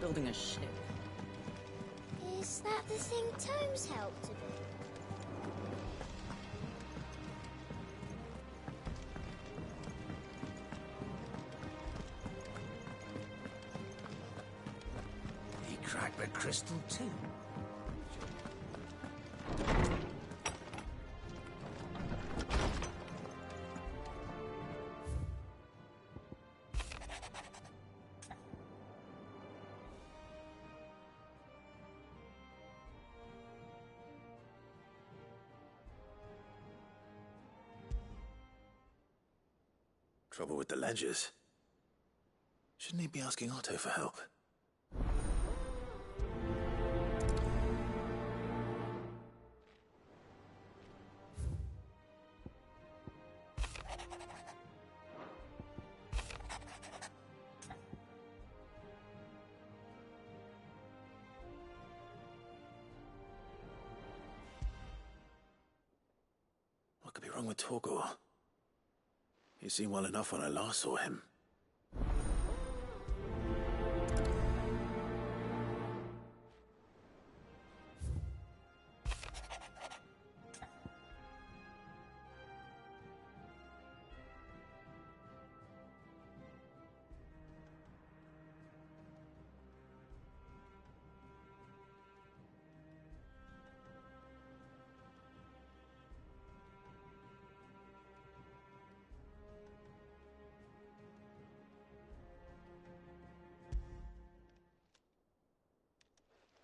building a ship. Is that the thing Tomes helped to do? He cracked the crystal too. Trouble with the ledgers. Shouldn't he be asking Otto for help? What could be wrong with Torgor? He seemed well enough when I last saw him.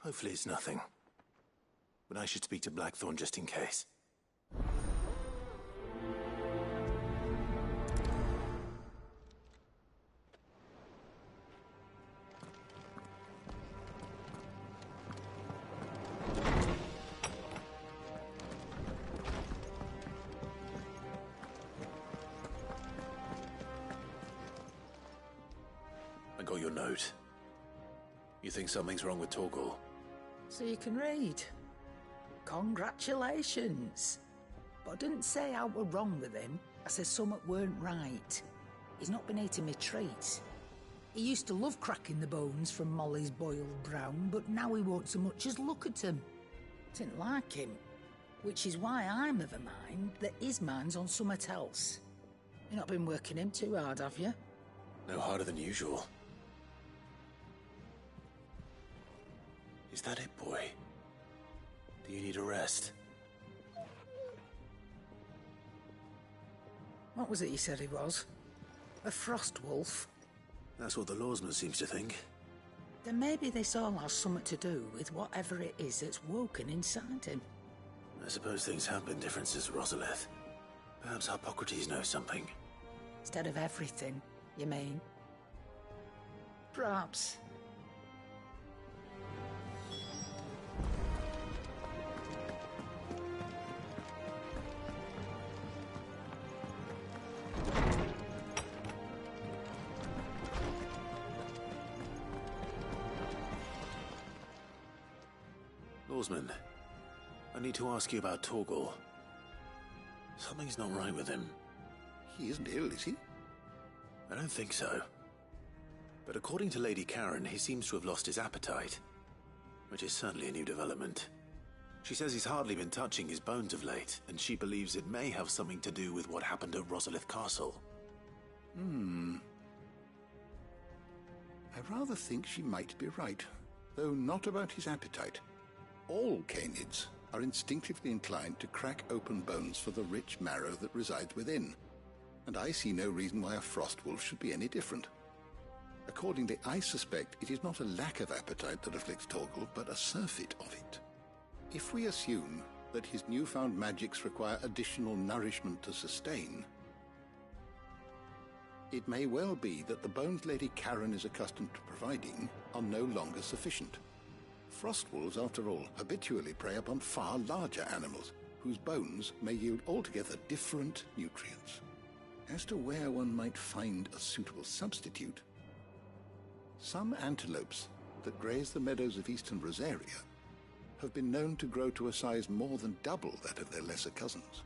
Hopefully it's nothing. But I should speak to Blackthorn just in case. I got your note. You think something's wrong with Torgor? So you can read. Congratulations. But I didn't say I were wrong with him. I said something weren't right. He's not been eating me treats. He used to love cracking the bones from Molly's boiled brown, but now he won't so much as look at them. Didn't like him. Which is why I'm of a mind that his mind's on something else. You've not been working him too hard, have you? No harder than usual. Is that it, boy? Do you need a rest? What was it he said he was? A frost wolf? That's what the lawsman seems to think. Then maybe this all has something to do with whatever it is that's woken inside him. I suppose things have been different since Rosalith. Perhaps Hippocrates knows something. Instead of everything, you mean? Perhaps. Lawsman, I need to ask you about Torgor. Something's not right with him. He isn't ill, is he? I don't think so. But according to Lady Karen, he seems to have lost his appetite, which is certainly a new development. She says he's hardly been touching his bones of late, and she believes it may have something to do with what happened at Rosalith Castle. I rather think she might be right, though not about his appetite. All canids are instinctively inclined to crack open bones for the rich marrow that resides within, and I see no reason why a frost wolf should be any different. Accordingly, I suspect it is not a lack of appetite that afflicts Torgor, but a surfeit of it. If we assume that his newfound magics require additional nourishment to sustain, it may well be that the bones Lady Karen is accustomed to providing are no longer sufficient. Frost wolves, after all, habitually prey upon far larger animals, whose bones may yield altogether different nutrients. As to where one might find a suitable substitute, some antelopes that graze the meadows of eastern Rosaria have been known to grow to a size more than double that of their lesser cousins.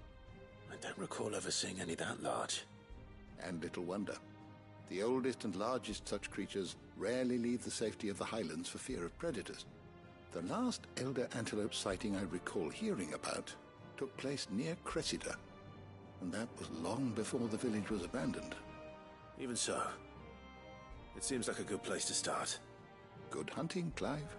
I don't recall ever seeing any that large. And little wonder. The oldest and largest such creatures rarely leave the safety of the highlands for fear of predators. The last elder antelope sighting I recall hearing about took place near Cressida, and that was long before the village was abandoned. Even so, it seems like a good place to start. Good hunting, Clive.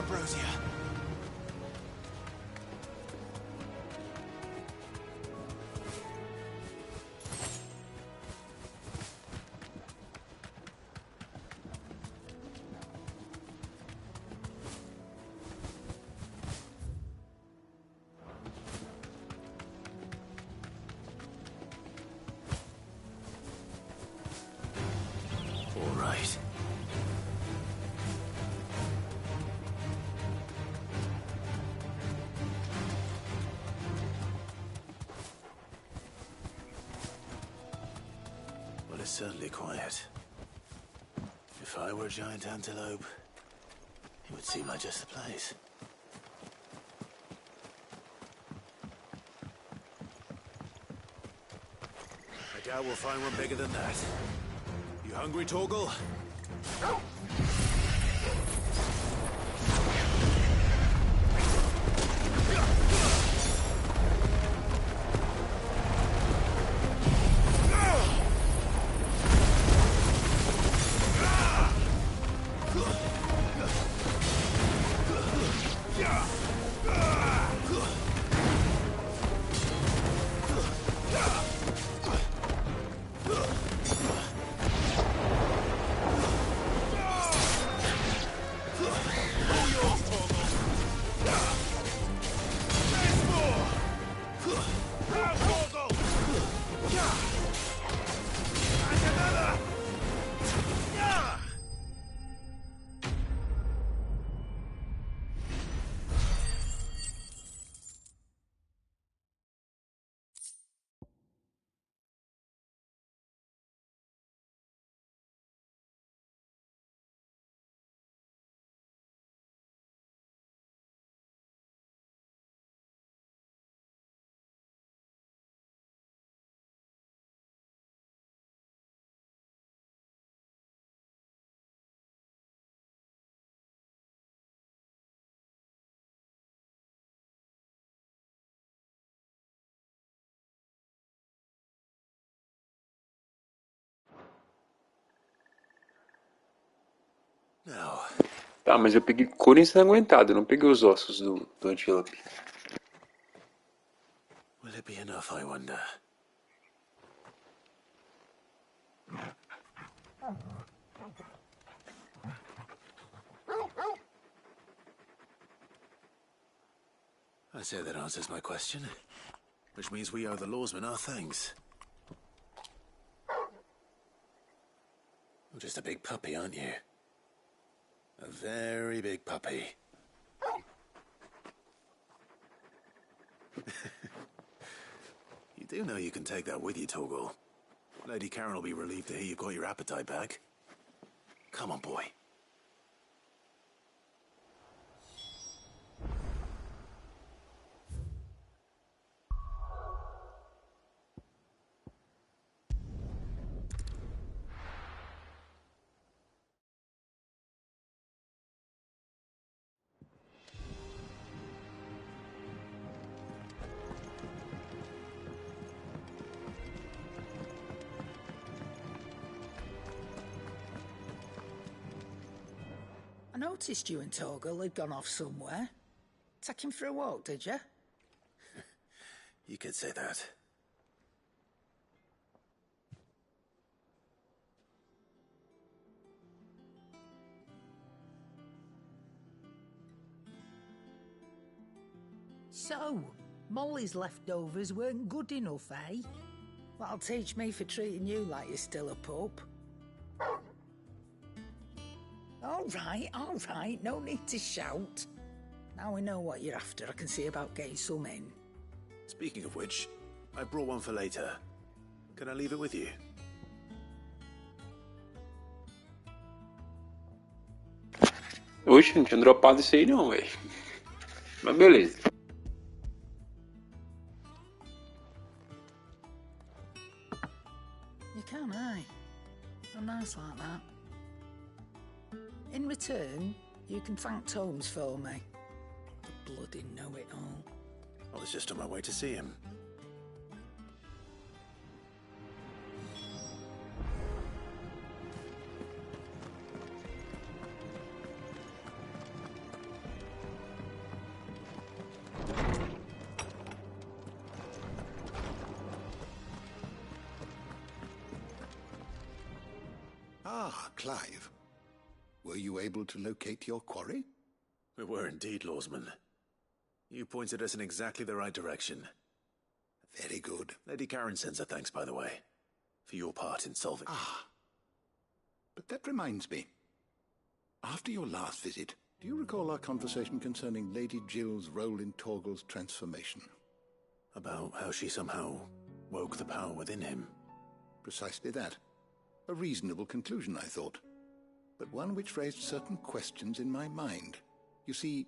Ambrosia. All right. It's certainly quiet. If I were a giant antelope, it would seem like just the place. I I doubt we'll find one bigger than that. You hungry, Torgal? Now, Tá, mas eu peguei couro ensanguentado, eu não peguei os ossos do antílope. will it be enough, I wonder? I say that answers my question. Which means we owe the lawsman our thanks. You're just a big puppy, aren't you? A very big puppy. You do know you can take that with you, Torgal. Lady Karen will be relieved to hear you've got your appetite back. Come on, boy. I noticed you and Torgal had gone off somewhere. Take him for a walk, did you? You could say that. So, Molly's leftovers weren't good enough, eh? That'll teach me for treating you like you're still a pup. All right, no need to shout. Now we know what you're after, I can see about getting some in. Speaking of which, I brought one for later. Can I leave it with you? Oxe, não tinha dropado isso aí não, velho. Mas beleza. You can, eh? Oh, nice like that. In return, you can thank Tomes for me. The bloody know-it-all. I was just on my way to see him. Ah, Clive. Were you able to locate your quarry? We were indeed, Lawsman. You pointed us in exactly the right direction. Very good. Lady Karen sends her thanks, by the way, for your part in solving... Ah. But that reminds me. After your last visit, do you recall our conversation concerning Lady Jill's role in Torgal's transformation? About how she somehow woke the power within him. Precisely that. A reasonable conclusion, I thought. But one which raised certain questions in my mind. You see,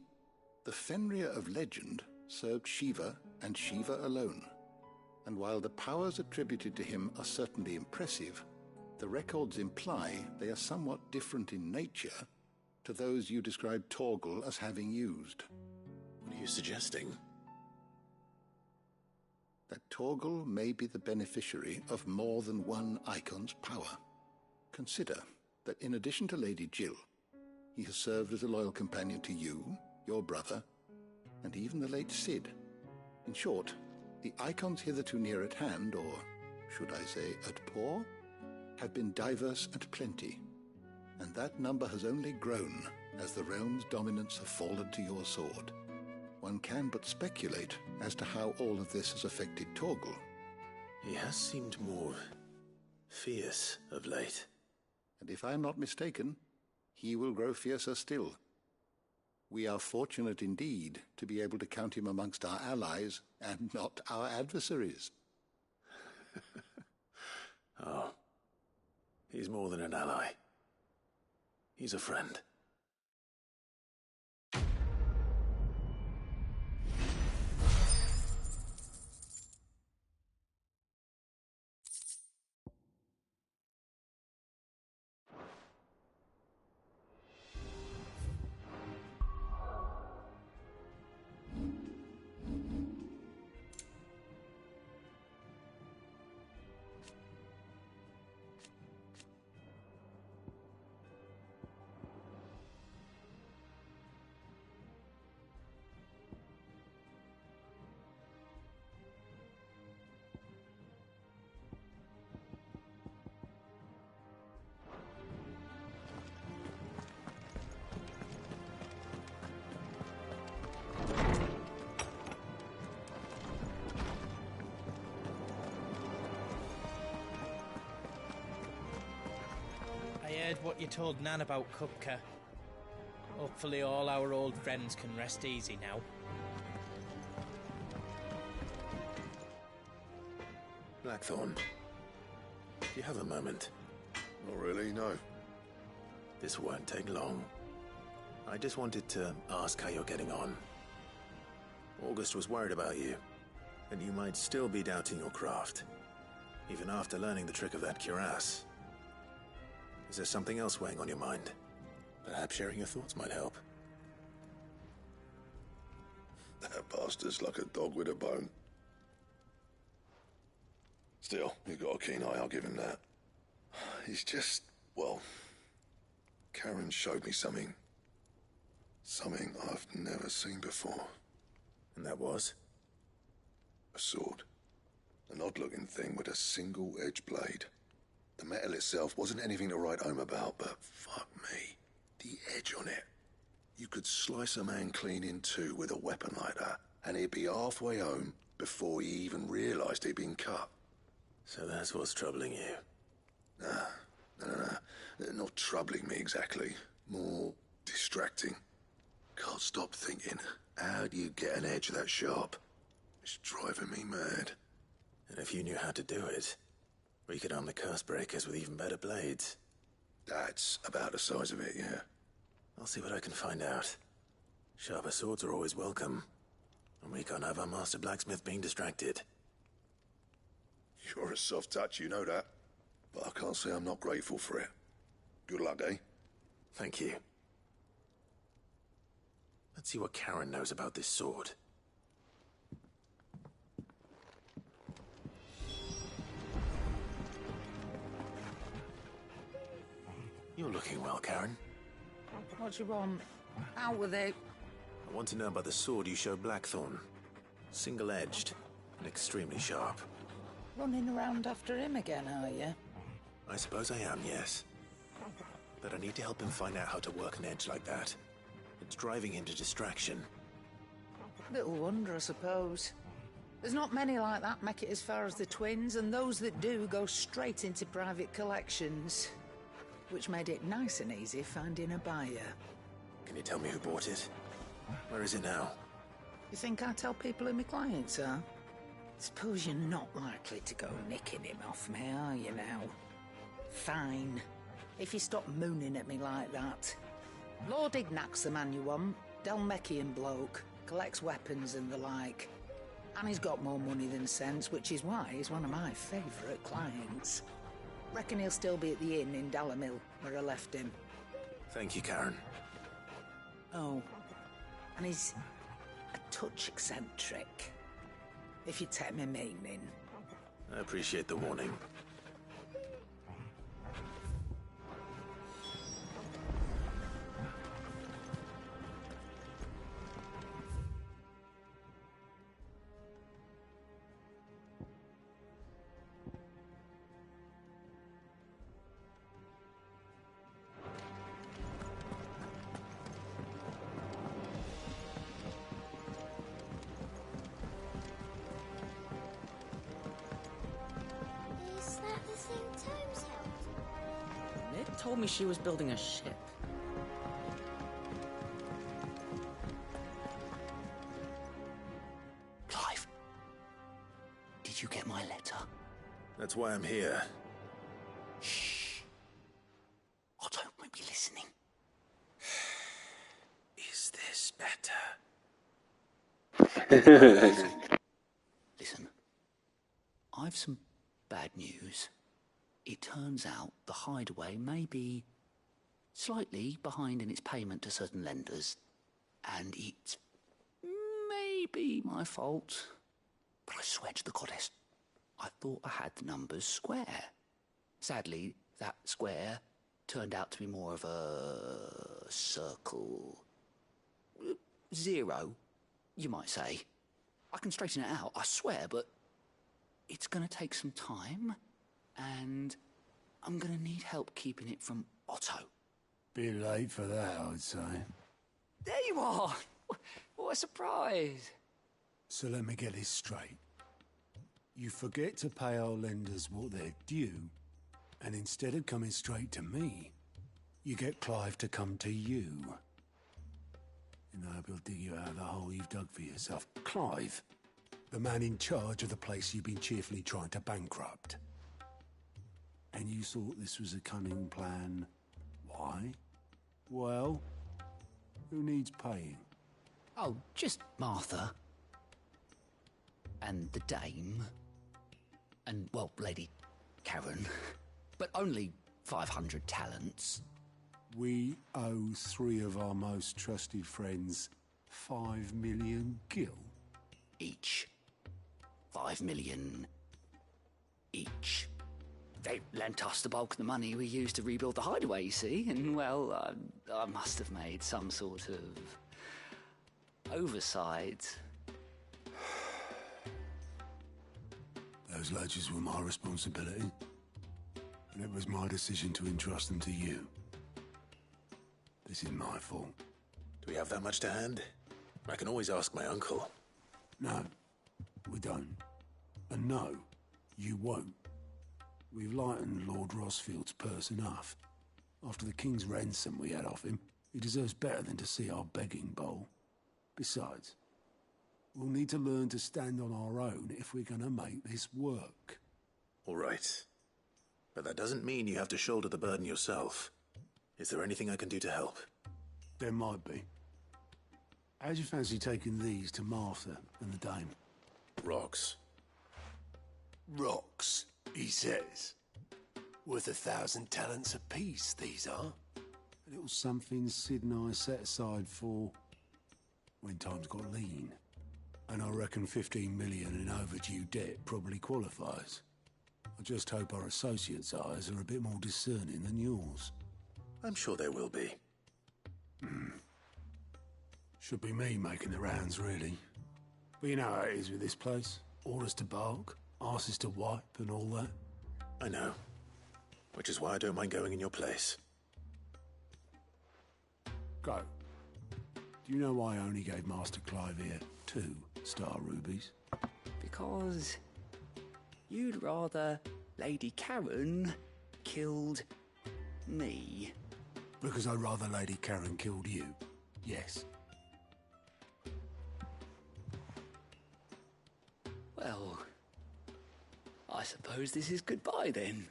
the Fenrir of legend served Shiva and Shiva alone. And while the powers attributed to him are certainly impressive, the records imply they are somewhat different in nature to those you described Torgal as having used. What are you suggesting? That Torgal may be the beneficiary of more than one Icon's power. Consider that in addition to Lady Jill, he has served as a loyal companion to you, your brother, and even the late Cid. In short, the Icons hitherto near at hand, or should I say at paw, have been diverse and plenty, and that number has only grown as the realm's dominance have fallen to your sword. One can but speculate as to how all of this has affected Torgal. He has seemed more fierce of late. And if I am not mistaken, he will grow fiercer still. We are fortunate indeed to be able to count him amongst our allies and not our adversaries. Oh, he's more than an ally. He's a friend. I heard what you told Nan about Kupka. Hopefully all our old friends can rest easy now. Blackthorn, do you have a moment? Not really, no. This won't take long. I just wanted to ask how you're getting on. August was worried about you, and you might still be doubting your craft, even after learning the trick of that cuirass. Is there something else weighing on your mind? Perhaps sharing your thoughts might help. That bastard's like a dog with a bone. Still, you've got a keen eye, I'll give him that. He's just, well, Karen showed me something. Something I've never seen before. And that was? A sword. An odd-looking thing with a single-edged blade. The metal itself wasn't anything to write home about, but fuck me, the edge on it. You could slice a man clean in two with a weapon like that, and he'd be halfway home before he even realised he'd been cut. So that's what's troubling you? No. Not troubling me exactly. More distracting. Can't stop thinking, how do you get an edge that sharp? It's driving me mad. And if you knew how to do it, we could arm the curse breakers with even better blades. That's about the size of it, yeah. I'll see what I can find out. Sharper swords are always welcome, and we can't have our master blacksmith being distracted. You're a soft touch, you know that. But I can't say I'm not grateful for it. Good luck, eh? Thank you. Let's see what Karen knows about this sword. You're looking well, Karen. What do you want? Out with it. I want to know about the sword you showed Blackthorn. Single-edged and extremely sharp. Running around after him again, are you? I suppose I am, yes. But I need to help him find out how to work an edge like that. It's driving him to distraction. Little wonder, I suppose. There's not many like that make it as far as the twins, and those that do go straight into private collections. Which made it nice and easy finding a buyer. Can you tell me who bought it? Where is it now? You think I tell people who my clients are? Suppose you're not likely to go nicking him off me, are you now? Fine. If you stop mooning at me like that. Lord Ignac's the man you want. Delmechian bloke. Collects weapons and the like. And he's got more money than sense, which is why he's one of my favourite clients. Reckon he'll still be at the inn in Dallamil, where I left him. Thank you, Karen. Oh, and he's a touch eccentric, if you take my meaning. I appreciate the warning. Is that the thing Tomes held? Ned told me she was building a ship. Clive, did you get my letter? That's why I'm here. Shh. Otto might be listening. Is this better? Listen, I've some bad news. It turns out the hideaway may be slightly behind in its payment to certain lenders, and it may be my fault. But I swear to the goddess, I thought I had the numbers square. Sadly, that square turned out to be more of a circle. Zero, you might say. I can straighten it out, I swear, but it's going to take some time, and I'm going to need help keeping it from Otto. Bit late for that, I'd say. There you are! What a surprise! So let me get this straight. You forget to pay our lenders what they're due, and instead of coming straight to me, you get Clive to come to you. And I hope he'll dig you out of the hole you've dug for yourself. Clive, the man in charge of the place you've been cheerfully trying to bankrupt. And you thought this was a cunning plan. Why? Well, who needs paying? Oh, just Martha. And the dame. And, well, Lady Karen. But only 500 talents. We owe 3 of our most trusted friends 5 million gil. Each. 5 million each. They lent us the bulk of the money we used to rebuild the hideaway, you see, and, well, I must have made some sort of oversight. Those ledgers were my responsibility, and it was my decision to entrust them to you. This is my fault. Do we have that much to hand? I can always ask my uncle. No, we don't. And no, you won't. We've lightened Lord Rosfield's purse enough. After the king's ransom we had off him, he deserves better than to see our begging bowl. Besides, we'll need to learn to stand on our own if we're going to make this work. All right. But that doesn't mean you have to shoulder the burden yourself. Is there anything I can do to help? There might be. How'd you fancy taking these to Martha and the dame? Rocks. Rocks, he says. Worth 1,000 talents apiece, these are. A little something Sid and I set aside for when times got lean. And I reckon 15 million in overdue debt probably qualifies. I just hope our associates' eyes are a bit more discerning than yours. I'm sure there will be. Should be me making the rounds, really. But you know how it is with this place. Orders to bark, arses to wipe and all that. I know. Which is why I don't mind going in your place. Go. Do you know why I only gave Master Clive here 2 star rubies? Because you'd rather Lady Karen killed me. Because I'd rather Lady Karen killed you. Yes. Well, I suppose this is goodbye then.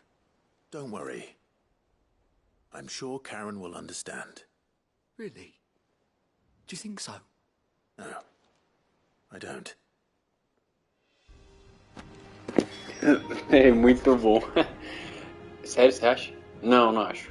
Don't worry. I'm sure Karen will understand. Really? Do you think so? No, I don't. É muito bom. Sério, você acha? Não, não acho.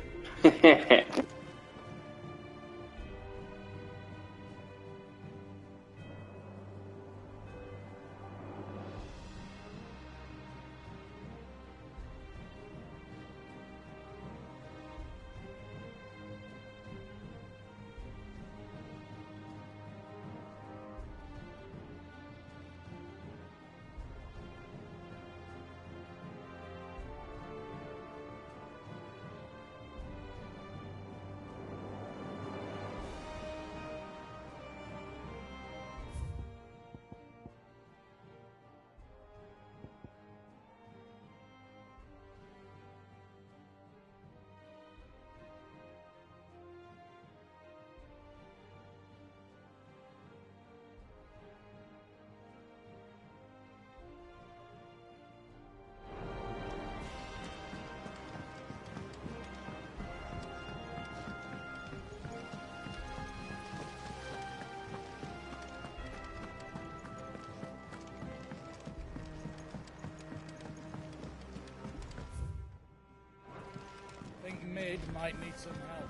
Think Mid might need some help.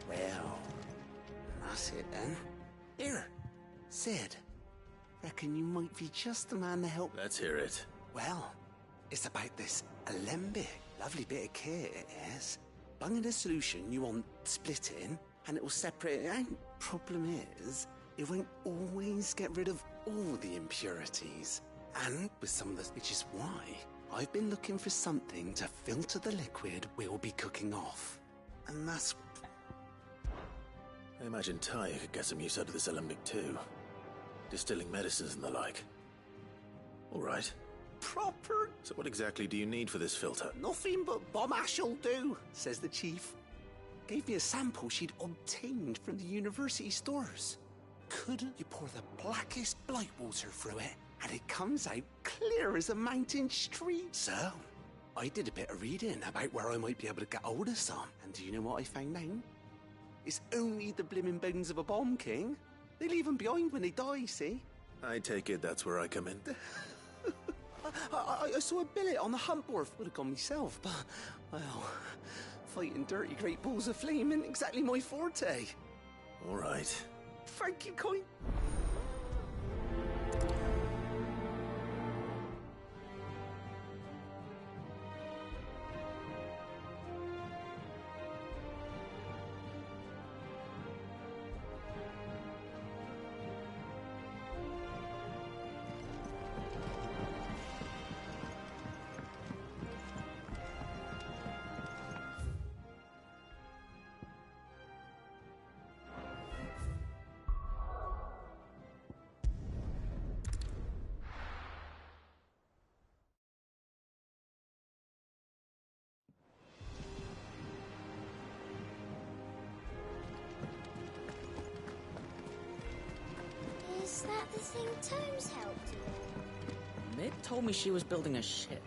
Well, that's it then. Here, Sid. Reckon you might be just the man to help. Let's hear it. Well, it's about this alembic. Lovely bit of kit it is. Bunging a solution you want splitting, and it will separate it out. Problem is, it won't always get rid of all the impurities. And with some of this, which is why I've been looking for something to filter the liquid we'll be cooking off. And that's... I imagine Ty could get some use out of this alembic too. Distilling medicines and the like. All right. proper... So what exactly do you need for this filter? Nothing but bomb ash'll do, says the chief. Gave me a sample she'd obtained from the university stores. Couldn't you pour the blackest blight water through it, and it comes out clear as a mountain street? So, I did a bit of reading about where I might be able to get hold of some, and do you know what I found out? It's only the blimmin' bones of a bomb king. They leave them behind when they die, see? I take it that's where I come in. I saw a billet on the hunt board. Would have gone myself, but, well, fighting dirty great balls of flame isn't exactly my forte. All right. Thank you, Coin. Is that the thing Tomes helped you with? Mid told me she was building a ship.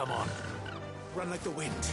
Come on. Run like the wind.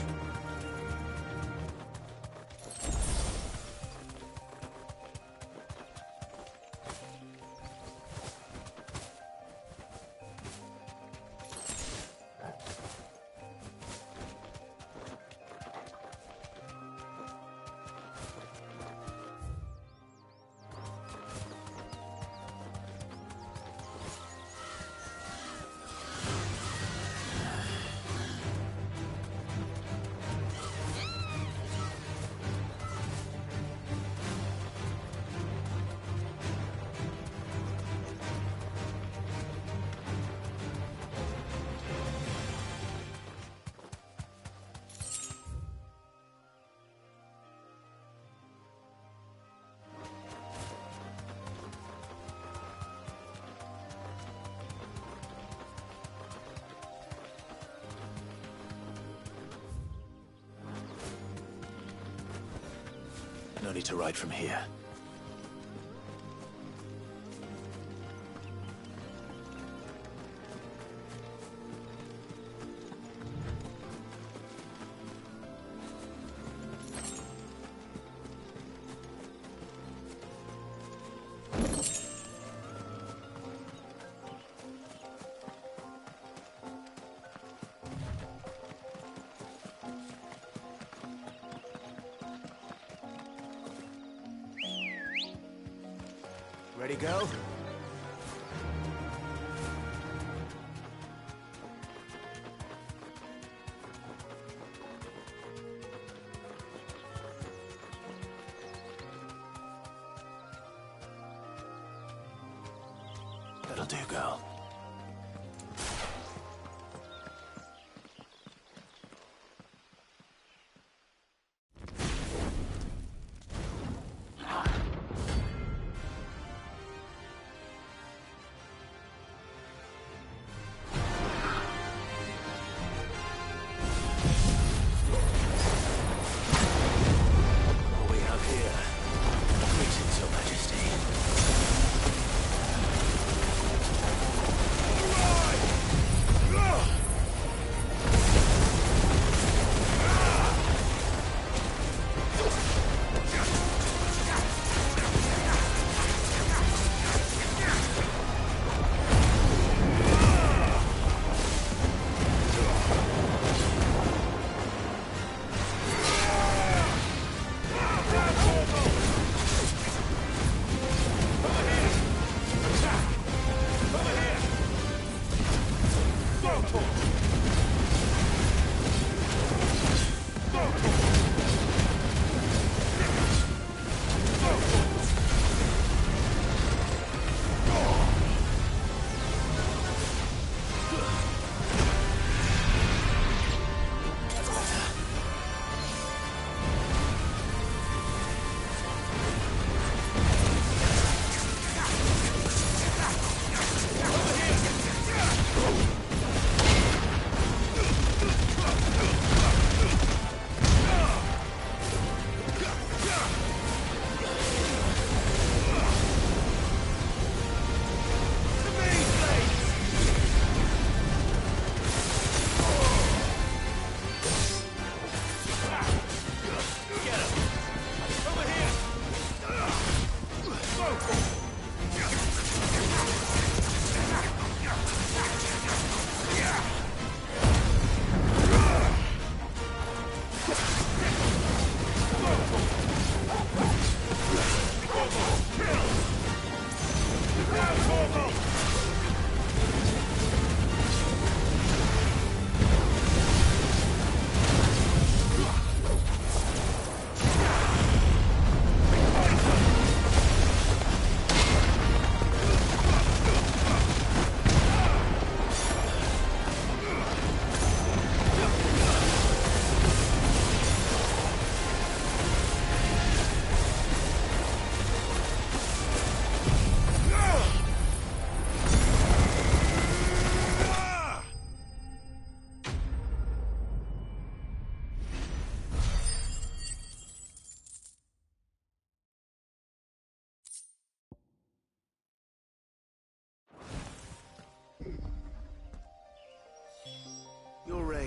No need to ride from here. Ready, go? That'll do, girl.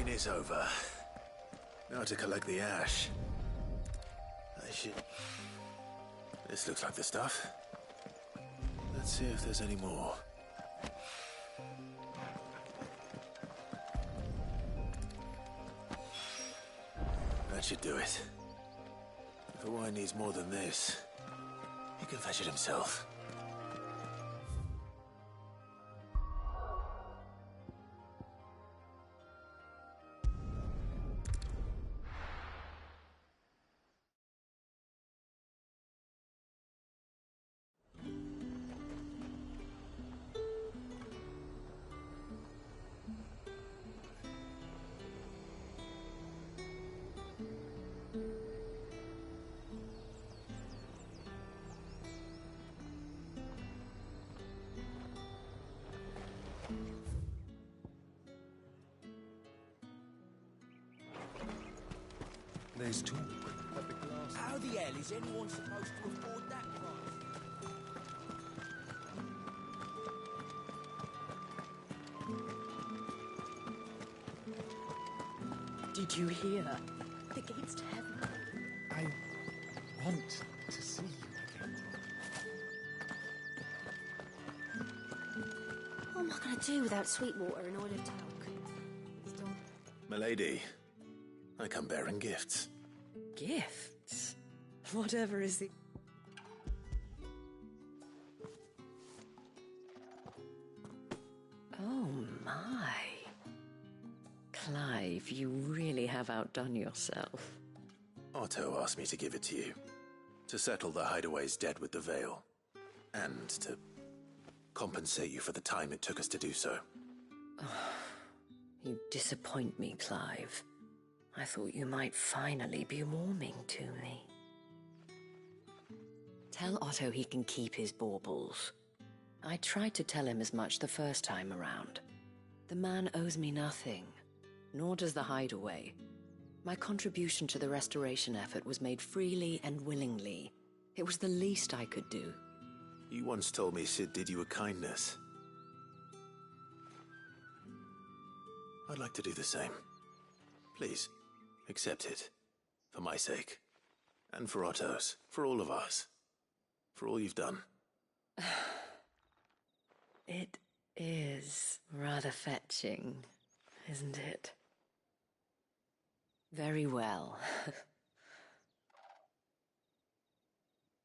rain is over. Now to collect the ash. I should... This looks like the stuff. Let's see if there's any more. That should do it. If the wine needs more than this, he can fetch it himself. There's talk. How the hell is anyone supposed to afford that price? Did you hear? The gates to heaven. I want to see you again. What am I going to do without sweet water and oil of talc? Milady, I come bearing gifts. Gifts? Whatever is the... Oh my. Clive, you really have outdone yourself. Otto asked me to give it to you. To settle the Hideaway's debt with the Veil. And to compensate you for the time it took us to do so. You disappoint me, Clive. I thought you might finally be warming to me. Tell Otto he can keep his baubles. I tried to tell him as much the first time around. The man owes me nothing, nor does the Hideaway. My contribution to the restoration effort was made freely and willingly. It was the least I could do. You once told me Sid did you a kindness. I'd like to do the same. Please, accept it. For my sake. And for Otto's. For all of us. For all you've done. It is rather fetching, isn't it? Very well.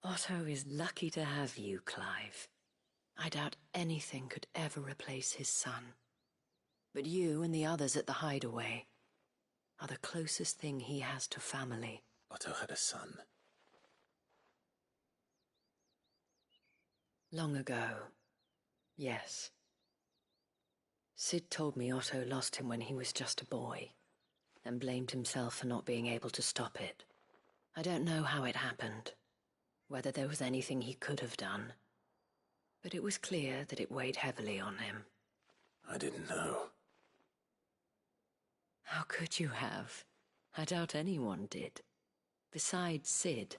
Otto is lucky to have you, Clive. I doubt anything could ever replace his son. But you and the others at the Hideaway are the closest thing he has to family. Otto had a son. Long ago, yes. Sid told me Otto lost him when he was just a boy, and blamed himself for not being able to stop it. I don't know how it happened, whether there was anything he could have done, but it was clear that it weighed heavily on him. I didn't know. How could you have? I doubt anyone did. Besides Sid,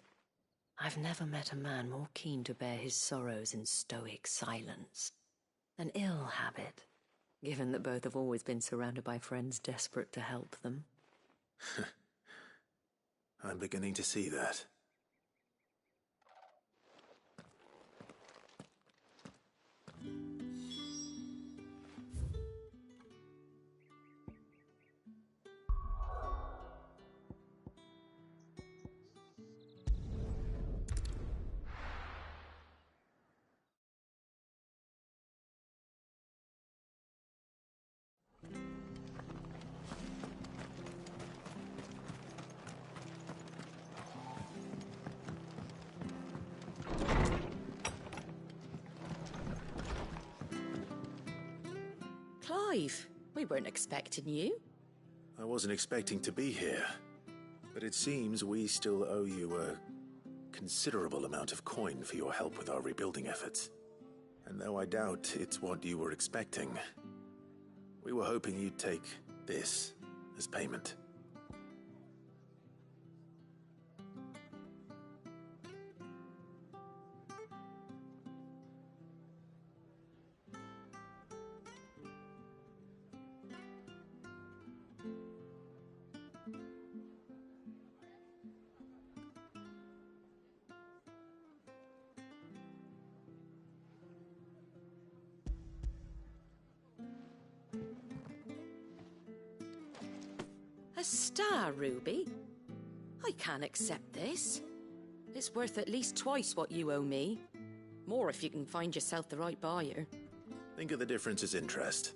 I've never met a man more keen to bear his sorrows in stoic silence. An ill habit, given that both have always been surrounded by friends desperate to help them. I'm beginning to see that. Clive, we weren't expecting you. I wasn't expecting to be here, but it seems we still owe you a considerable amount of coin for your help with our rebuilding efforts. And though I doubt it's what you were expecting, we were hoping you'd take this as payment. star, Ruby? I can't accept this. It's worth at least twice what you owe me. More if you can find yourself the right buyer. Think of the difference as interest.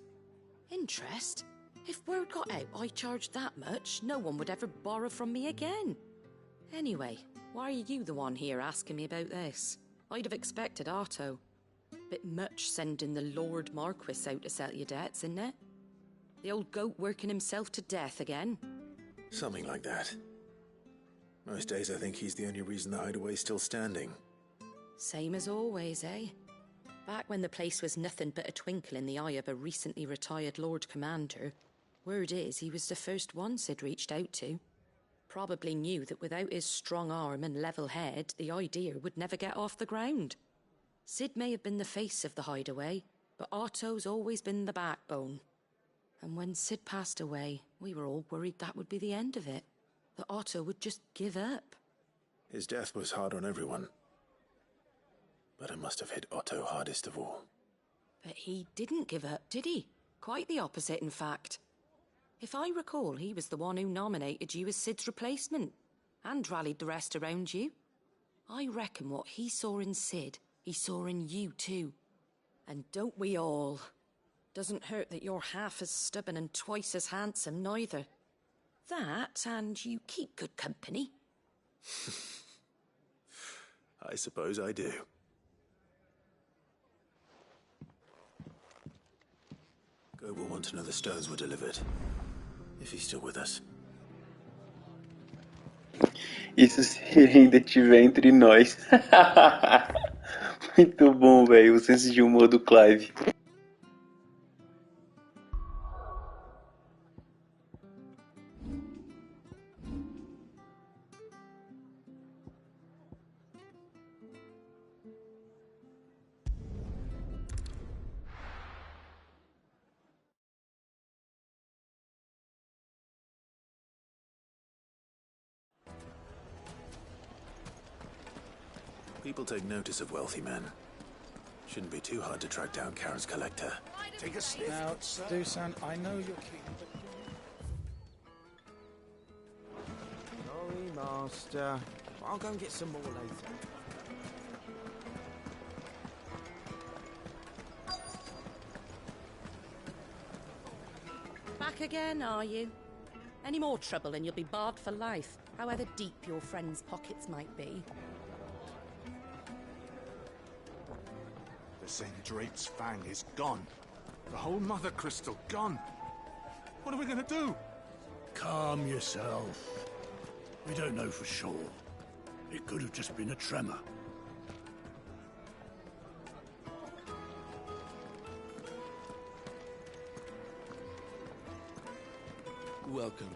Interest? If word got out I charged that much, no one would ever borrow from me again. Anyway, why are you the one here asking me about this? I'd have expected Otto. Bit much sending the Lord Marquis out to settle your debts, isn't it? The old goat working himself to death again? Something like that. Most days I think he's the only reason the hideaway's still standing. Same as always, eh? Back when the place was nothing but a twinkle in the eye of a recently retired Lord Commander, word is he was the first one Sid reached out to. Probably knew that without his strong arm and level head, the idea would never get off the ground. Sid may have been the face of the hideaway, but Otto's always been the backbone. And when Sid passed away, we were all worried that would be the end of it. That Otto would just give up. His death was hard on everyone. But it must have hit Otto hardest of all. But he didn't give up, did he? Quite the opposite, in fact. If I recall, he was the one who nominated you as Sid's replacement, and rallied the rest around you. I reckon what he saw in Sid, he saw in you too. And don't we all? Doesn't hurt that you're half as stubborn and twice as handsome, neither. That, and you keep good company. I suppose I do. Go will want to know the stones were delivered. If he's still with us. Isso se ele ainda estiver entre nós. Muito bom, velho. O senso de humor do Clive. People take notice of wealthy men. Shouldn't be too hard to track down Karen's collector. Take a sniff. Now, Dusan, I know you're keen, but... Sorry, Master. I'll go and get some more later. Back again, are you? Any more trouble and you'll be barred for life, however deep your friend's pockets might be. The St. Drake's Fang is gone. The whole Mother Crystal gone. What are we gonna do? Calm yourself. We don't know for sure. It could have just been a tremor. Welcome.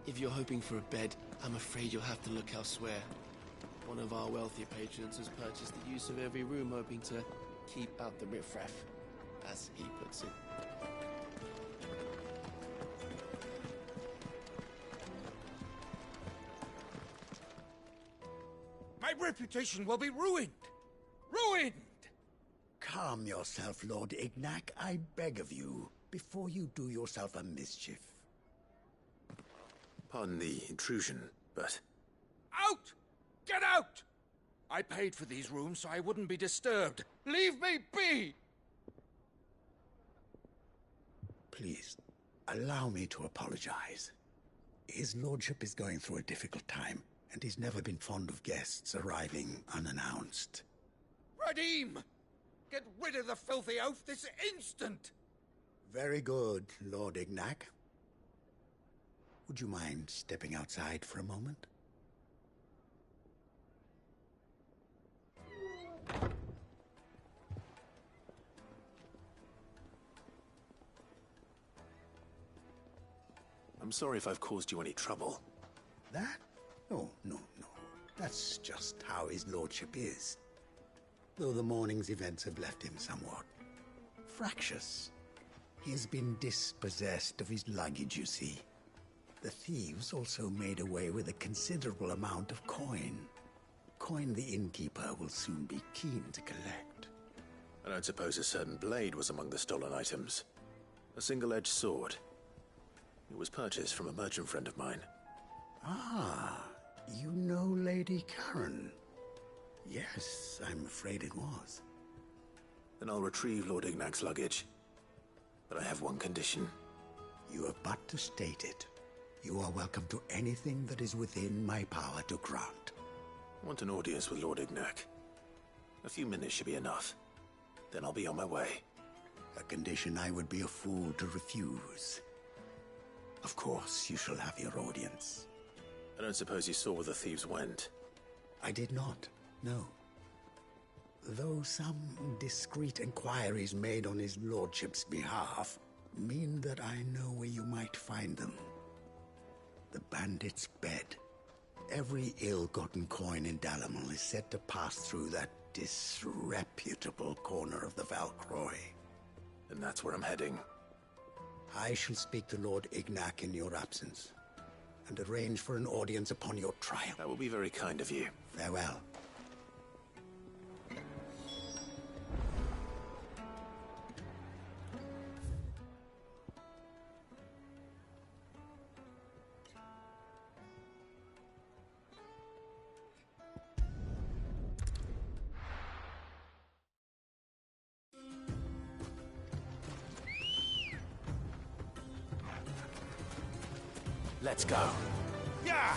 If you're hoping for a bed, I'm afraid you'll have to look elsewhere. One of our wealthier patrons has purchased the use of every room, hoping to keep out the riffraff, as he puts it. My reputation will be ruined! Ruined! Calm yourself, Lord Ignac, I beg of you, before you do yourself a mischief. Pardon the intrusion, but... Out! Get out! I paid for these rooms so I wouldn't be disturbed. Leave me be! Please, allow me to apologize. His lordship is going through a difficult time, and he's never been fond of guests arriving unannounced. Radim! Get rid of the filthy oaf this instant! Very good, Lord Ignac. Would you mind stepping outside for a moment? I'm sorry if I've caused you any trouble. That? Oh, no. That's just how his lordship is. Though the morning's events have left him somewhat fractious. He has been dispossessed of his luggage, you see. The thieves also made away with a considerable amount of coin. Coin the innkeeper will soon be keen to collect. I don't suppose a certain blade was among the stolen items. A single-edged sword. It was purchased from a merchant friend of mine. Ah, you know Lady Karen. Yes, I'm afraid it was. Then I'll retrieve Lord Ignac's luggage. But I have one condition. You have but to state it. You are welcome to anything that is within my power to grant. I want an audience with Lord Ignac. A few minutes should be enough. Then I'll be on my way. A condition I would be a fool to refuse. Of course, you shall have your audience. I don't suppose you saw where the thieves went? I did not, no. Though some discreet inquiries made on his lordship's behalf mean that I know where you might find them. The bandit's bed. Every ill-gotten coin in Dalamil is said to pass through that disreputable corner of the Valcroy. And that's where I'm heading. I shall speak to Lord Ignac in your absence, and arrange for an audience upon your trial. That will be very kind of you. Farewell. Let's go. Yeah!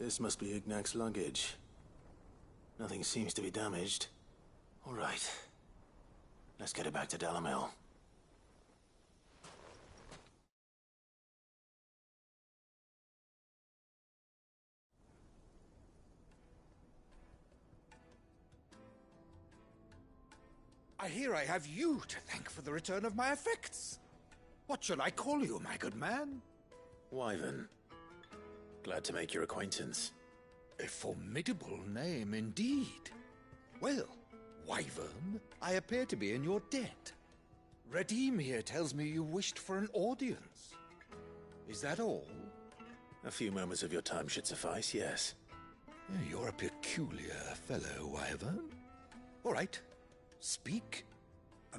This must be Ignac's luggage. Nothing seems to be damaged. All right. Let's get it back to Dalamil. I hear I have you to thank for the return of my effects. What shall I call you, my good man? Wyvern. Glad to make your acquaintance. A formidable name indeed. Well, Wyvern, I appear to be in your debt. Redeem here tells me you wished for an audience. Is that all? A few moments of your time should suffice, yes. You're a peculiar fellow, Wyvern. All right, speak.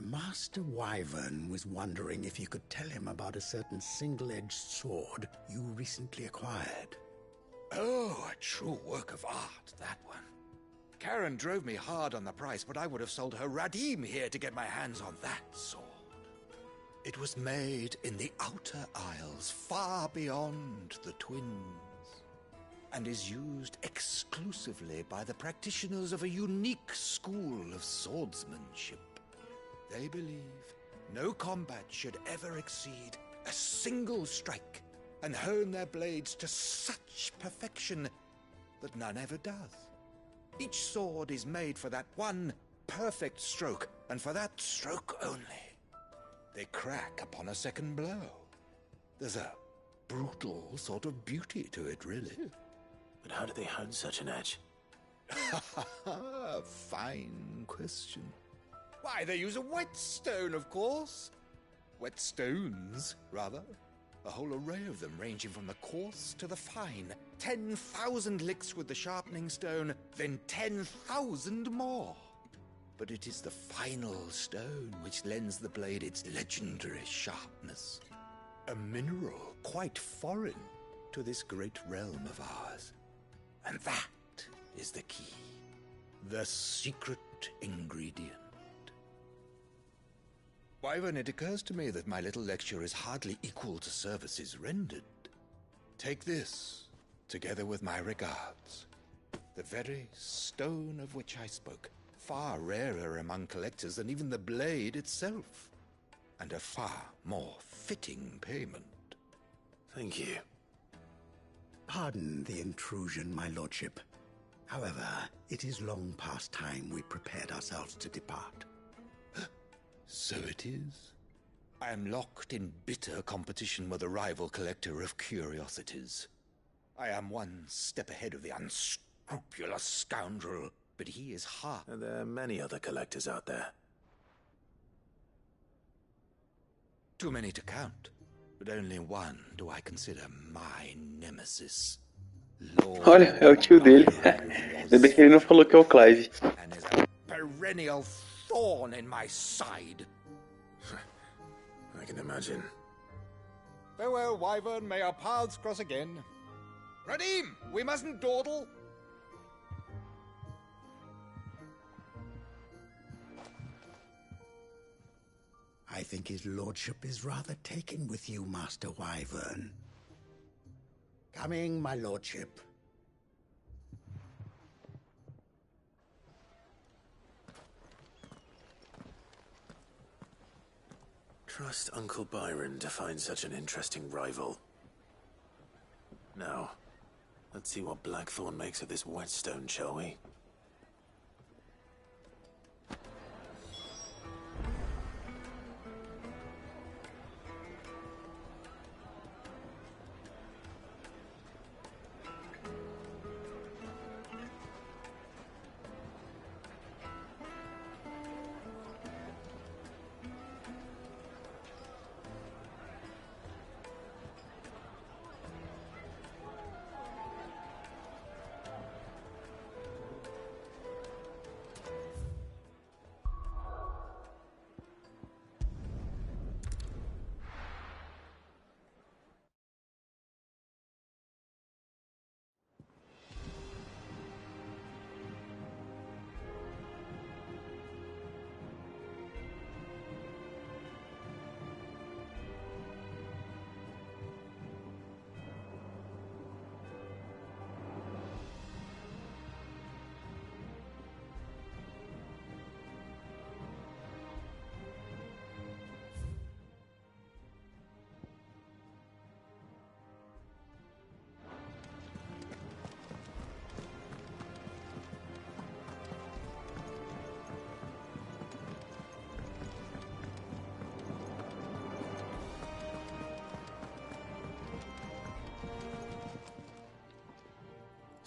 Master Wyvern was wondering if you could tell him about a certain single-edged sword you recently acquired. Oh, a true work of art, that one. Karen drove me hard on the price, but I would have sold her Radim here to get my hands on that sword. It was made in the Outer Isles, far beyond the Twins, and is used exclusively by the practitioners of a unique school of swordsmanship. They believe no combat should ever exceed a single strike, and hone their blades to such perfection that none ever does. Each sword is made for that one perfect stroke, and for that stroke only. They crack upon a second blow. There's a brutal sort of beauty to it, really. But how do they hone such an edge? Fine question. Why, they use a whetstone, of course. Whetstones, rather. A whole array of them, ranging from the coarse to the fine. 10,000 licks with the sharpening stone, then 10,000 more. But it is the final stone which lends the blade its legendary sharpness. A mineral quite foreign to this great realm of ours. And that is the key. The secret ingredient. Wyvern, it occurs to me that my little lecture is hardly equal to services rendered. Take this, together with my regards. The very stone of which I spoke, far rarer among collectors than even the blade itself, and a far more fitting payment. Thank you. Pardon the intrusion, my lordship. However, it is long past time we prepared ourselves to depart. So it is. I am locked in bitter competition with a rival collector of curiosities. I am one step ahead of the unscrupulous scoundrel, but he is hard. And there are many other collectors out there. Too many to count, but only one do I consider my nemesis. Olha, é o tio dele. Ainda bem que ele não falou que é o Clive. And is a perennial thorn in my side. I can imagine. Farewell, Wyvern. May our paths cross again. Radim, we mustn't dawdle. I think his lordship is rather taken with you, Master Wyvern. Coming, my lordship. Trust Uncle Byron to find such an interesting rival. Now, let's see what Blackthorn makes of this whetstone, shall we?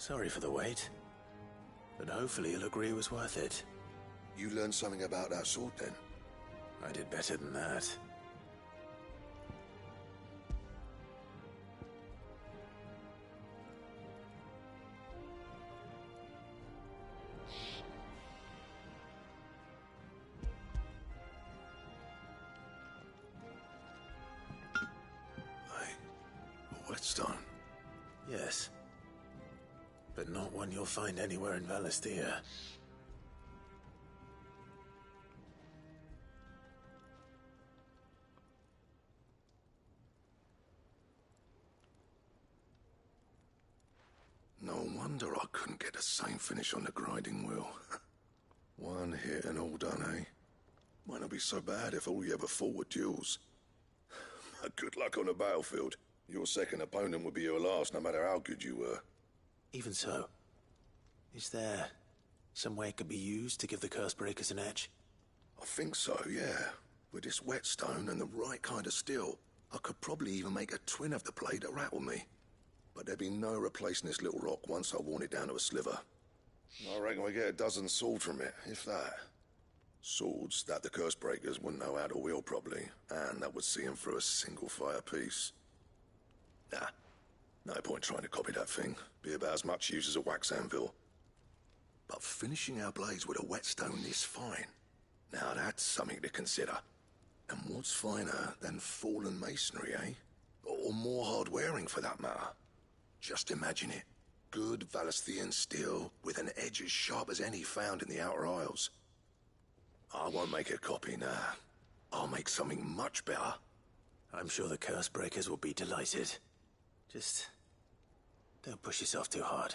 Sorry for the wait. But hopefully you'll agree it was worth it. You learned something about that sword, then? I did better than that. A whetstone? Yes. But not one you'll find anywhere in Valisthea. No wonder I couldn't get the same finish on the grinding wheel. One hit and all done, eh? Might not be so bad if all you ever fought were duels. Good luck on the battlefield. Your second opponent would be your last, no matter how good you were. Even so, is there some way it could be used to give the Cursebreakers an edge? I think so, yeah. With this whetstone and the right kind of steel, I could probably even make a twin of the blade that rattled me. But there'd be no replacing this little rock once I worn it down to a sliver. I reckon we get a dozen swords from it, if that. Swords that the Cursebreakers wouldn't know how to wield properly, and that would see them through a single fire piece. Nah, no point trying to copy that thing. Be about as much use as a wax anvil. But finishing our blades with a whetstone this fine, now that's something to consider. And what's finer than fallen masonry, eh? Or more hard-wearing, for that matter. Just imagine it. Good Valisthean steel with an edge as sharp as any found in the Outer Isles. I won't make a copy now. I'll make something much better. I'm sure the Cursebreakers will be delighted. Just don't push yourself too hard.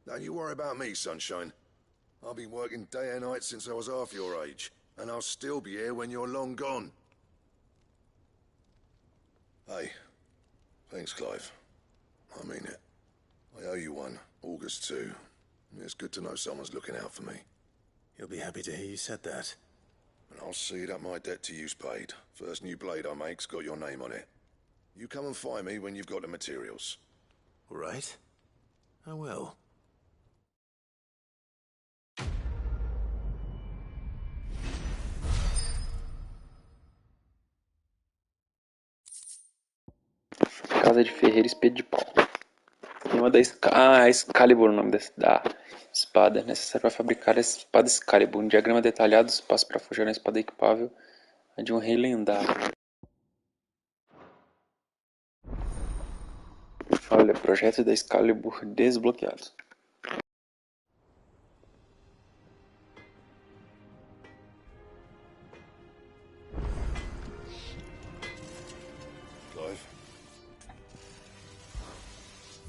Don't you worry about me, sunshine. I've been working day and night since I was half your age, and I'll still be here when you're long gone. Hey, thanks, Clive. I mean it. I owe you one, August too. It's good to know someone's looking out for me. He'll be happy to hear you said that. And I'll see that my debt to you's paid. First new blade I make's got your name on it. You come and find me when you've got the materials. All right. I will. Casa de Ferreiro, Espeto de Pau. Excalibur, o nome da espada. Necessário para fabricar a espada Excalibur. Um diagrama detalhado dos passos para forjar uma espada equipável a de um rei lendário. Olha, projeto da Excalibur desbloqueado. Clive?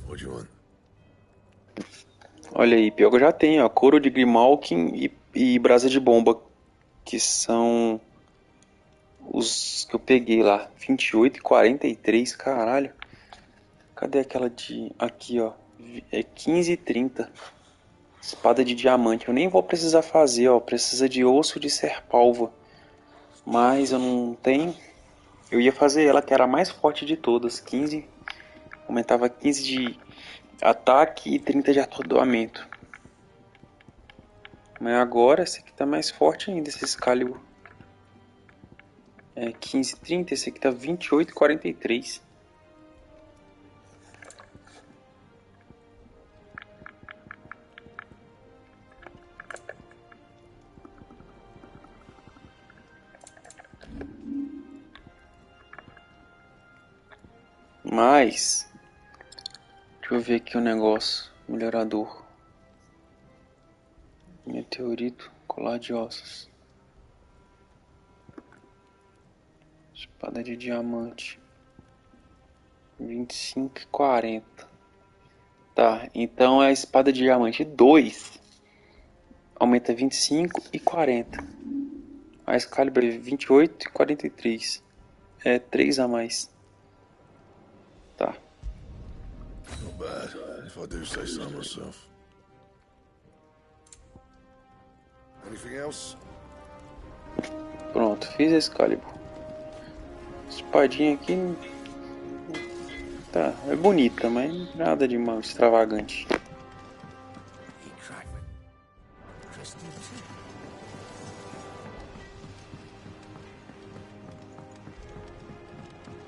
What do you want? Olha aí, pior que eu já tenho, ó, couro de Grimalkin e brasa de bomba, que são os que eu peguei lá, 28 e 43, caralho. Cadê aquela de... aqui, ó, é 15 e 30. Espada de diamante, eu nem vou precisar fazer, ó, precisa de osso de serpalva, mas eu não tenho. Eu ia fazer ela, que era a mais forte de todas, 15, aumentava 15 de ataque e 30 de atordoamento. Mas agora esse aqui tá mais forte ainda, esse Excalibur. É 15 e 30, esse aqui tá 28 e 43. Mas deixa eu ver aqui o negócio. Melhorador. Meteorito. Colar de ossos. Espada de diamante. 25 e 40. Tá, então a espada de diamante 2 aumenta 25 e 40. A Excalibur é 28 e 43. É 3 a mais. Tá. Not bad, if I do say so myself. Anything else? Pronto, fiz a Excalibur. Espadinha aqui. Tá, é bonita, mas nada de mal extravagante.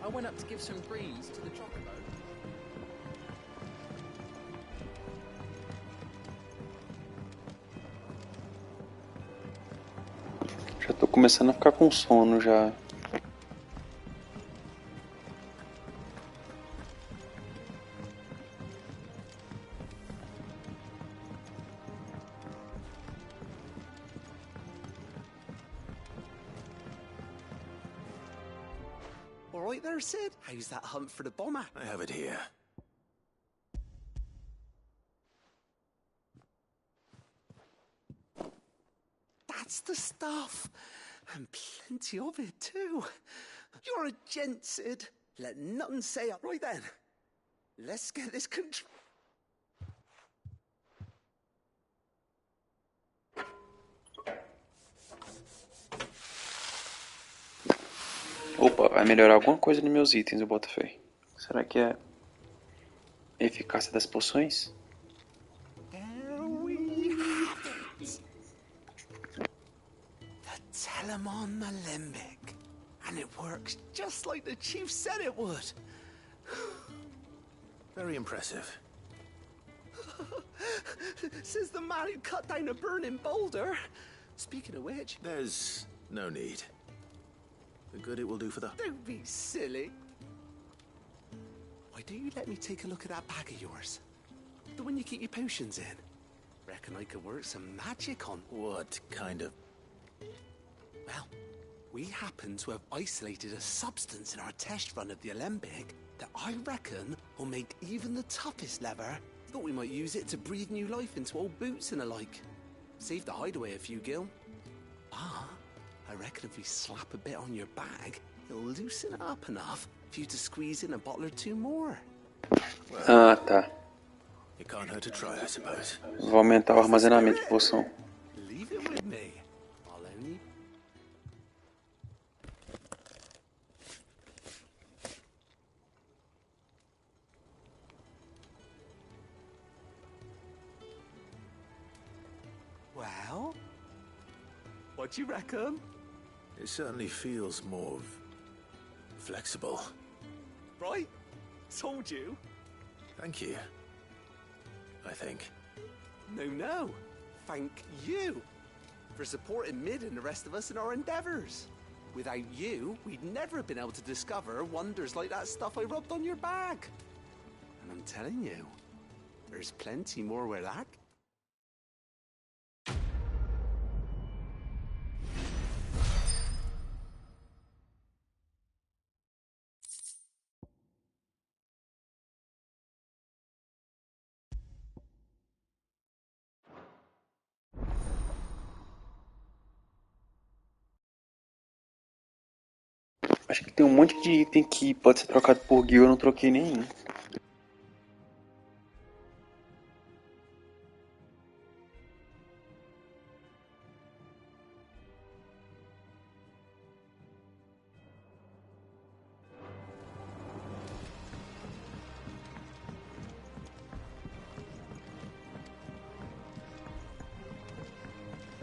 I went up to give some breeze to the chocobo. Já tô começando a ficar com sono já. All right there, Sid. How's that hunt for the bomber? I have it here. That's the stuff. And plenty of it, too. You're a gent, Sid. Let nothing say up. Right then. Let's get this control. Opa, vai melhorar alguma coisa nos meus itens, eu boto fé. Será que é a eficácia das poções? There we have it. The Telemon Alembic. And it works just like the chief said it would. Very impressive. Says the man who cut down a burning boulder. Speaking of which... There's no need. The good it will do for the... Don't be silly. Why don't you let me take a look at that bag of yours? The one you keep your potions in. Reckon I could work some magic on. What kind of... Well, we happen to have isolated a substance in our test run of the Alembic that I reckon will make even the toughest leather. Thought we might use it to breathe new life into old boots and the like. Save the hideaway a few gil. Ah, I reckon if we slap a bit on your bag, it'll loosen it up enough for you to squeeze in a bottle or two more. Ah, tá. It can't hurt to try, I suppose. Vou aumentar o armazenamento de poção. Leave it with me. I'll only... Well, what do you reckon? It certainly feels more... flexible. Right? Told you. Thank you. I think. No. Thank you for supporting Mid and the rest of us in our endeavors. Without you, we'd never have been able to discover wonders like that stuff I rubbed on your bag. And I'm telling you, there's plenty more where that... Acho que tem um monte de item que pode ser trocado por guild, eu não troquei nenhum.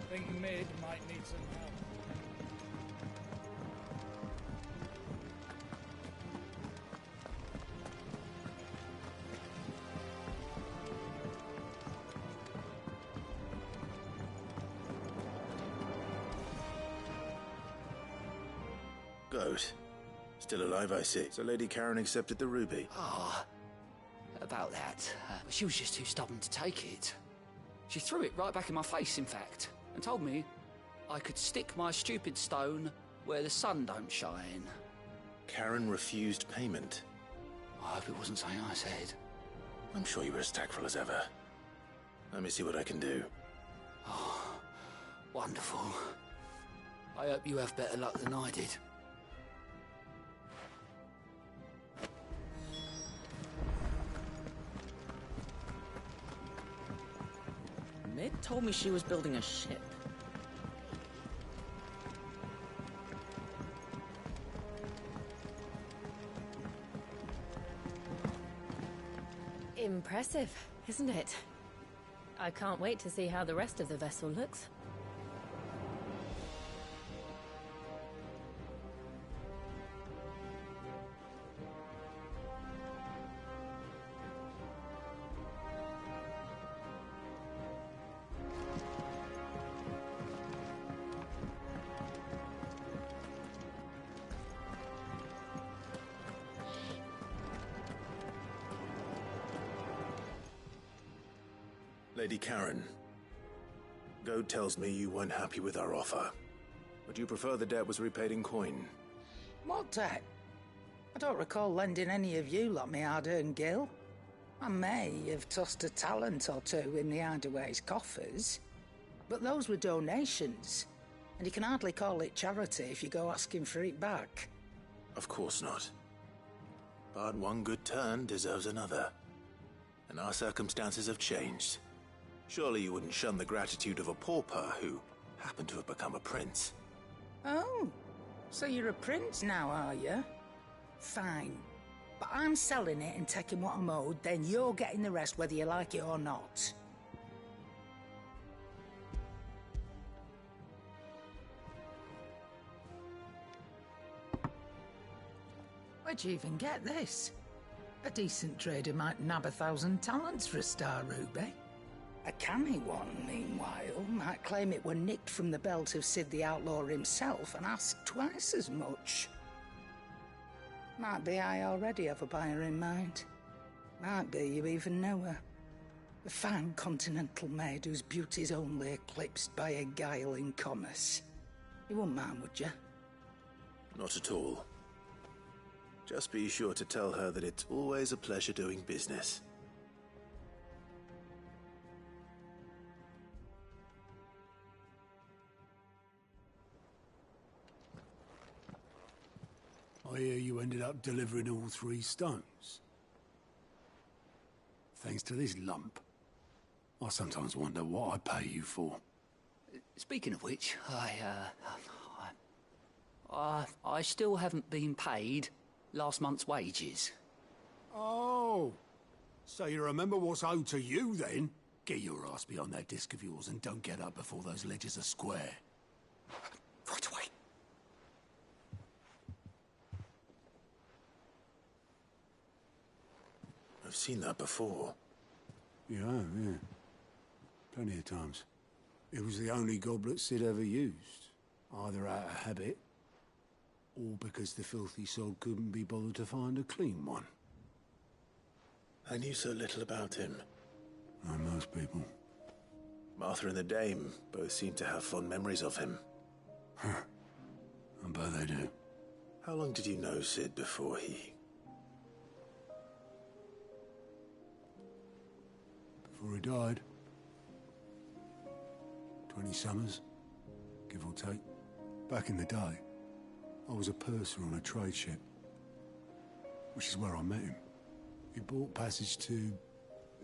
Think Mid might need some help. Goat. Still alive, I see. So Lady Karen accepted the ruby. Ah, about that. She was just too stubborn to take it. She threw it right back in my face, in fact, and told me I could stick my stupid stone where the sun don't shine. Karen refused payment. I hope it wasn't something I said. I'm sure you were as tactful as ever. Let me see what I can do. Oh, wonderful. I hope you have better luck than I did. Mid told me she was building a ship. Impressive, isn't it? I can't wait to see how the rest of the vessel looks. Lady Karen, Goad tells me you weren't happy with our offer. Would you prefer the debt was repaid in coin? What debt? I don't recall lending any of you lot me hard-earned gil. I may have tossed a talent or two in the Hideaway's coffers, but those were donations, and you can hardly call it charity if you go asking for it back. Of course not. But one good turn deserves another, and our circumstances have changed. Surely you wouldn't shun the gratitude of a pauper who happened to have become a prince. Oh, so you're a prince now, are you? Fine. But I'm selling it and taking what I'm owed, then you're getting the rest whether you like it or not. Where'd you even get this? A decent trader might nab 1,000 talents for a star ruby. A canny one, meanwhile, might claim it were nicked from the belt of Sid the Outlaw himself and ask twice as much. Might be I already have a buyer in mind. Might be you even know her. A fine continental maid whose beauty's only eclipsed by a guile in commerce. You wouldn't mind, would you? Not at all. Just be sure to tell her that it's always a pleasure doing business. I hear you ended up delivering all 3 stones. Thanks to this lump. I sometimes wonder what I pay you for. Speaking of which, I still haven't been paid last month's wages. Oh, so you remember what's owed to you then? Get your ass behind that disc of yours and don't get up before those ledgers are square. Right away. I've seen that before. Yeah, yeah. Plenty of times. It was the only goblet Sid ever used. Either out of habit, or because the filthy sod couldn't be bothered to find a clean one. I knew so little about him. Like most people. Martha and the Dame both seem to have fond memories of him. Huh. I bet they do. How long did you know Sid before he... Before he died? 20 summers, give or take. Back in the day, I was a purser on a trade ship, which is where I met him. He bought passage to...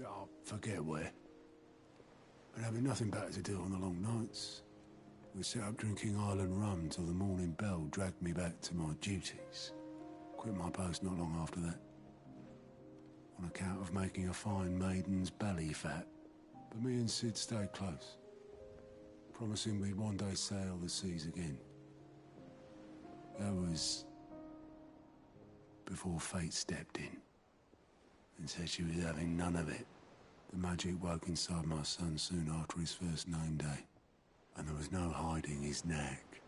oh, forget where. And having nothing better to do on the long nights, we set up drinking island rum till the morning bell dragged me back to my duties. Quit my post not long after that, on account of making a fine maiden's belly fat. But me and Sid stayed close, promising we'd one day sail the seas again. That was before fate stepped in and said she was having none of it. The magic woke inside my son soon after his first name day, and there was no hiding his knack.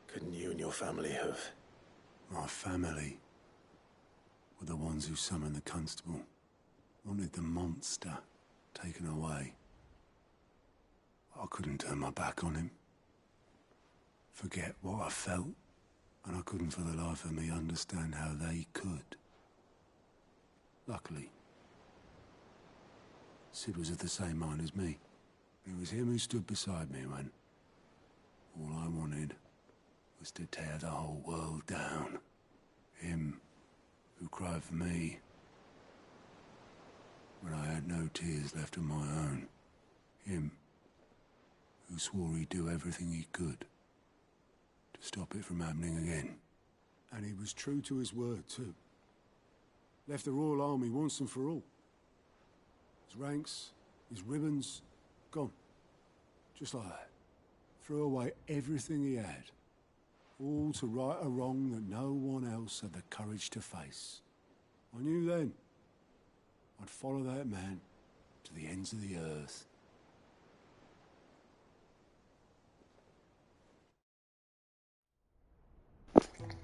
Couldn't you and your family have... My family were the ones who summoned the constable, wanted the monster taken away. I couldn't turn my back on him, forget what I felt, and I couldn't for the life of me understand how they could. Luckily, Sid was of the same mind as me. It was him who stood beside me when all I wanted was to tear the whole world down. Him who cried for me when I had no tears left of my own. Him who swore he'd do everything he could to stop it from happening again. And he was true to his word, too. Left the Royal Army once and for all. His ranks, his ribbons, gone. Just like that. Threw away everything he had. All to right a wrong that no one else had the courage to face. I knew then I'd follow that man to the ends of the earth.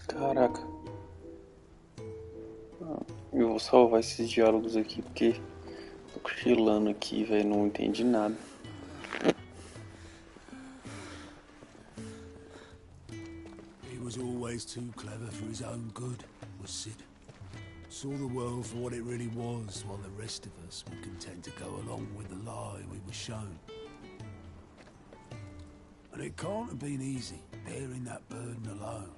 Caraca. Eu vou salvar esses diálogos aqui porque tô cochilando aqui, velho. Não entendi nada. He was always too clever for his own good, was Sid. Saw the world for what it really was, while the rest of us were content to go along with the lie we were shown. And it can't have been easy, bearing that burden alone.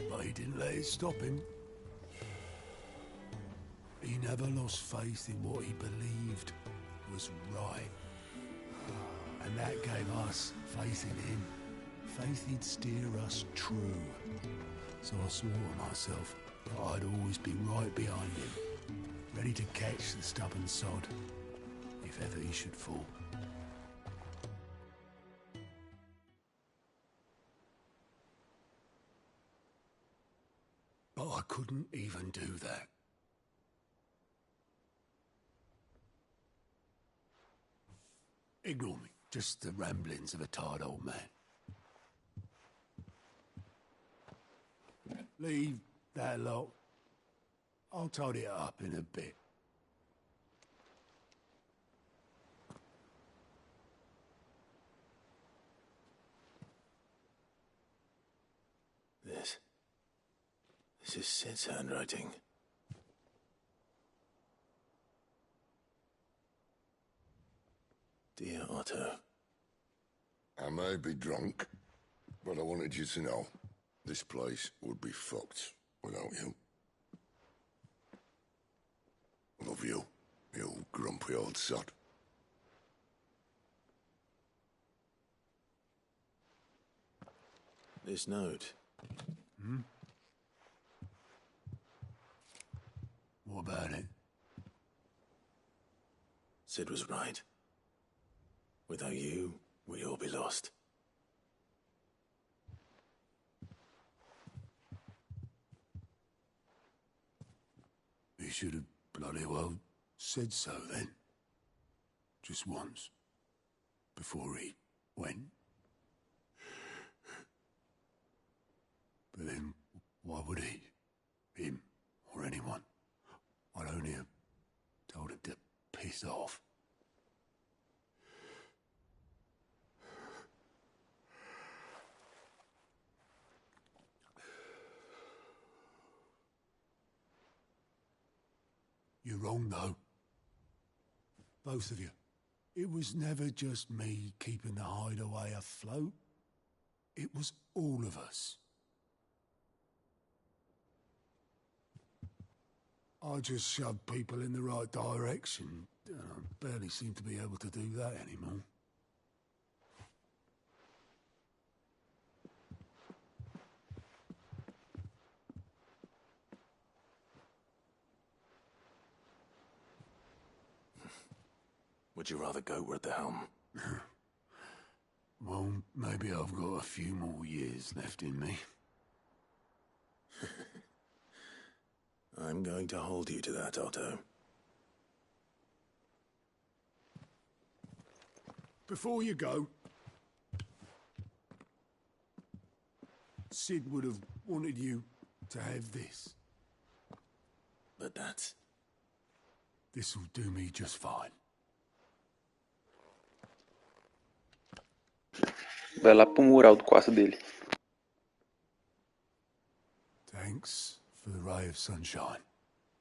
But he didn't let it stop him. He never lost faith in what he believed was right. And that gave us faith in him. Faith he'd steer us true. So I swore to myself that I'd always be right behind him, ready to catch the stubborn sod, if ever he should fall. But I couldn't even do that. Ignore me. Just the ramblings of a tired old man. Leave that lot. I'll tidy it up in a bit. This is Sid's handwriting. Dear Otto. I may be drunk, but I wanted you to know this place would be fucked without you. Love you, you grumpy old sod. This note. Hmm? What about it? Sid was right. Without you, we'd all be lost. He should have bloody well said so then. Just once. Before he went. But then, why would he? Him, or anyone? I'd only have told him to piss off. You're wrong, though. Both of you. It was never just me keeping the hideaway afloat. It was all of us. I just shoved people in the right direction. I barely seem to be able to do that anymore. Would you rather goat were at the helm? Well, maybe I've got a few more years left in me. I'm going to hold you to that, Otto. Before you go, Sid would have wanted you to have this. But that's... This'll do me just fine. Vai lá pro mural do quarto dele. Thanks for the ray of sunshine.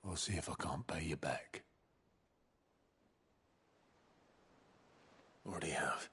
I'll see if I can't pay you back. Already have.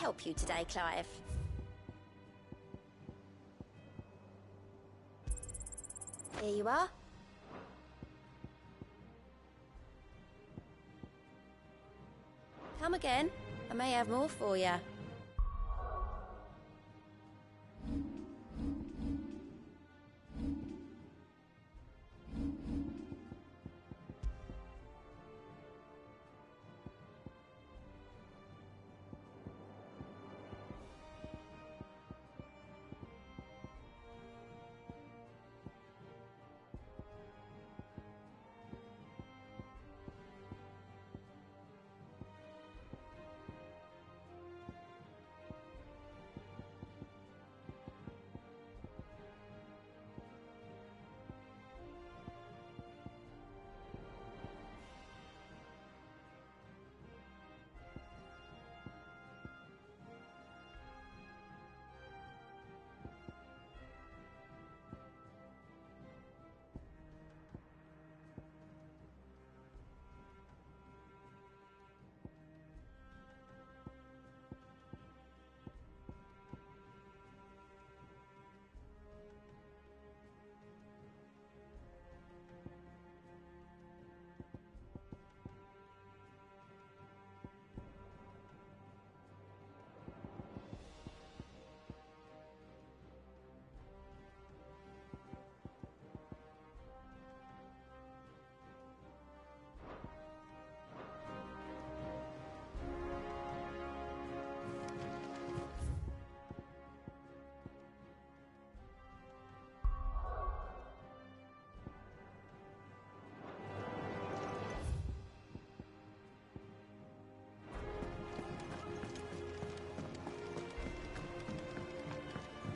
help you today, Clive? Here you are. Come again. I may have more for you.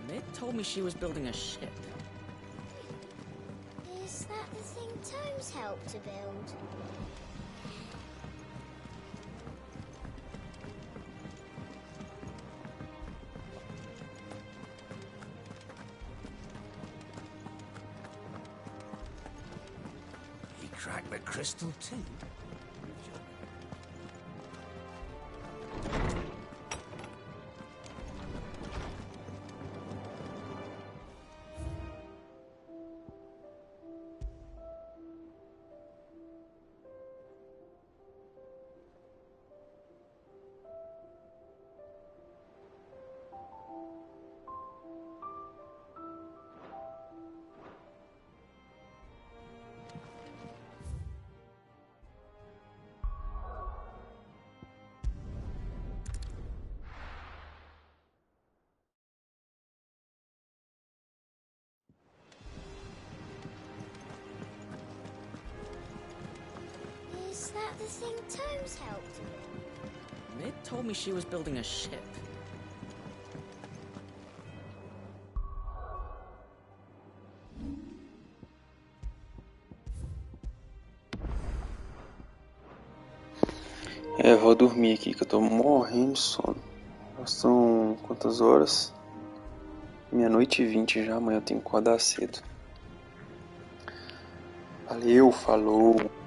Mid told me she was building a ship. Is that the thing Tomes helped to build? He cracked the crystal too. Is that the thing Tomes helped to build? Mid told me she was building a ship. Eu vou dormir aqui que eu tô morrendo de sono. São quantas horas? 00:20 já, amanhã eu tenho que acordar cedo. Valeu, falou!